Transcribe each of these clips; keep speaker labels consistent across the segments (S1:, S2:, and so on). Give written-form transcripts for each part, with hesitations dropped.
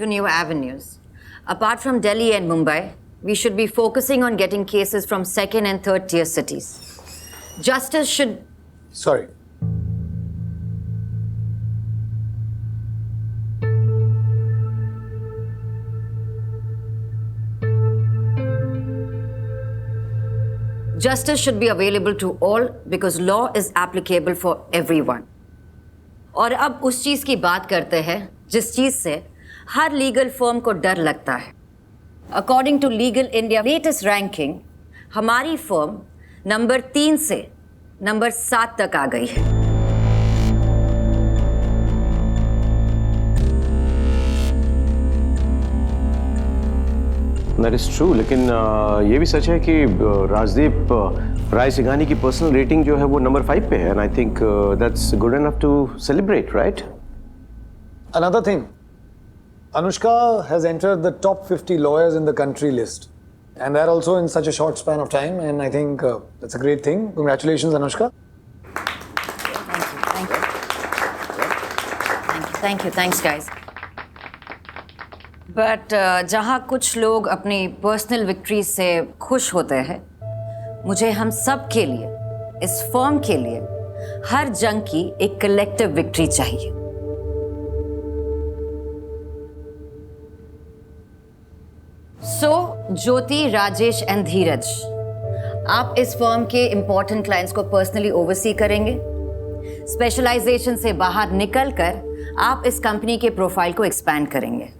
S1: to new avenues. Apart from Delhi and Mumbai, we should be focusing on getting cases from second and third tier cities. Justice should...
S2: Sorry.
S1: Justice should be available to all because law is applicable for everyone. और अब उस चीज की बात करते हैं जिस चीज से हर लीगल फर्म को डर लगता है. According to Legal India latest ranking, हमारी फर्म नंबर 3 से नंबर 7 तक आ गई है.
S3: That is true, लेकिन ये भी सच है कि राजदीप राय सिंघानी की पर्सनल रेटिंग जो है वो नंबर 5 पे है, and I think that's good enough to celebrate, right?
S2: Another thing, Anushka has entered the top 50 lawyers in the country list, and that also in such a short span of time, and I think that's a great thing. Congratulations, Anushka.
S1: Thank you. Thanks, guys. But जहाँ कुछ लोग अपनी personal victory से खुश होते हैं, मुझे हम सब के लिए, इस फर्म के लिए, हर जंग की एक कलेक्टिव विक्ट्री चाहिए. सो ज्योति, राजेश एंड धीरज, आप इस फर्म के इंपॉर्टेंट क्लाइंट्स को पर्सनली ओवरसी करेंगे. स्पेशलाइजेशन से बाहर निकलकर आप इस कंपनी के प्रोफाइल को एक्सपैंड करेंगे.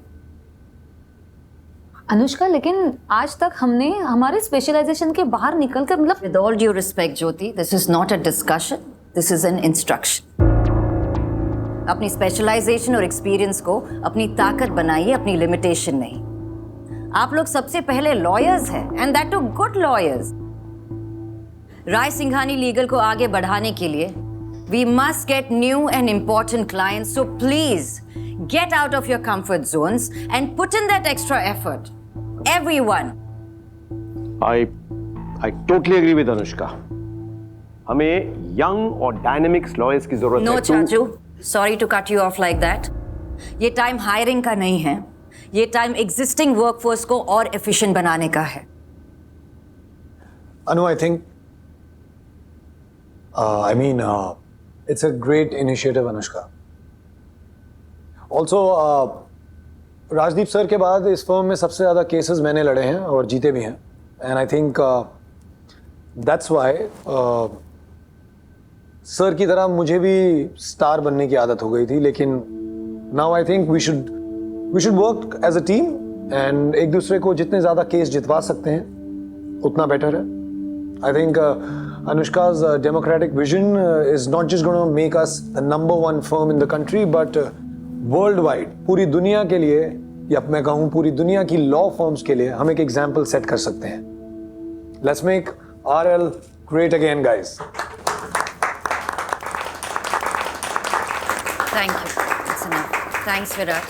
S4: अनुष्का, लेकिन आज तक हमने हमारे स्पेशलाइजेशन के बाहर निकलकर मतलब
S1: with all due respect Jyoti, this is not a discussion, this is an instruction. अपनी स्पेशलाइजेशन और एक्सपीरियंस को अपनी ताकत बनाइए, अपनी लिमिटेशन नहीं. आप लोग सबसे पहले लॉयर्स हैं, and that too good lawyers. Rai Singhani legal को आगे बढ़ाने के लिए we must get new and important clients. So please get out of your comfort zones and put in that extra effort. Everyone.
S3: I totally agree with Anushka. हमें young और dynamics lawyers की जरूरत है.
S1: No, Chachu. Sorry to cut you off like that. ये time hiring का नहीं है. ये टाइम एग्जिस्टिंग वर्कफोर्स को और एफिशिएंट बनाने का है.
S2: Anu, I think, it's a great initiative, Anushka. Also Rajdeep sir के बाद इस फर्म में सबसे ज़्यादा केसेस मैंने लड़े हैं और जीते भी हैं, and I think that's why sir की तरह मुझे भी स्टार बनने की आदत हो गई थी. लेकिन now I think we should work as a team, and एक दूसरे को जितने ज़्यादा केस जितवा सकते हैं उतना बेटर है. I think Anushka's democratic vision is not just going to make us the number 1 firm in the country, but world wide, पूरी दुनिया के लिए, या मैं कहूं पूरी दुनिया की लॉ फर्म्स के लिए हम एक एग्जाम्पल सेट कर सकते हैं. Let's make RL great again, guys.
S1: Thank you. Thanks Virat.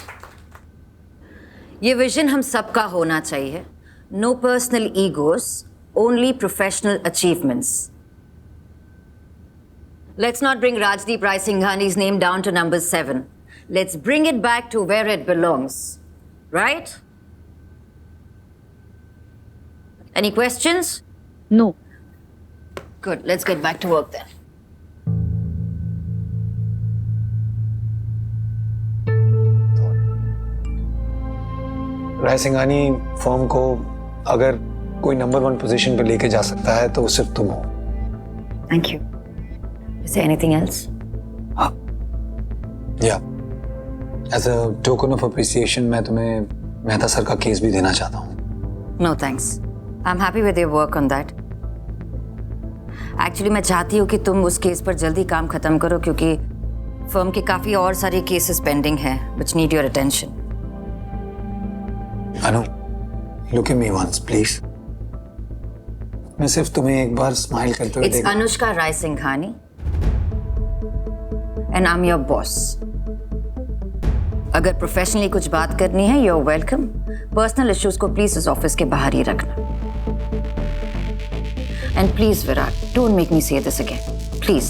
S1: ये विजन हम सबका होना चाहिए. No personal egos, only professional achievements. Let's not bring Rajdeep Rai सिंघानी's name down to number 7. Let's bring it back to where it belongs, right? Any questions?
S4: No.
S1: Good, let's get back to work then.
S2: Rai Singhani firm को अगर कोई number 1 position पे लेके जा सकता है तो सिर्फ तुम हो.
S1: Thank you. Is there anything else?
S2: हाँ. Yeah. As a token of appreciation, मैं तुम्हें मेहता सर का केस भी देना चाहता हूँ.
S1: No thanks. I'm happy with your work on that. Actually, मैं चाहती हूँ कि तुम उस केस पर जल्दी काम खत्म करो क्योंकि फर्म के काफी और सारे केसेस पेंडिंग हैं which need your attention.
S2: Anu, look at me once, please. मैं सिर्फ तुम्हें एक बार स्माइल करते हुए
S1: It's Anushka Rai Singhani and I'm your boss. अगर प्रोफेशनली कुछ बात करनी है, you are welcome. Personal issues को प्लीज इस ऑफिस के बाहर ही रखना. And please Virat, don't make me say this again, please.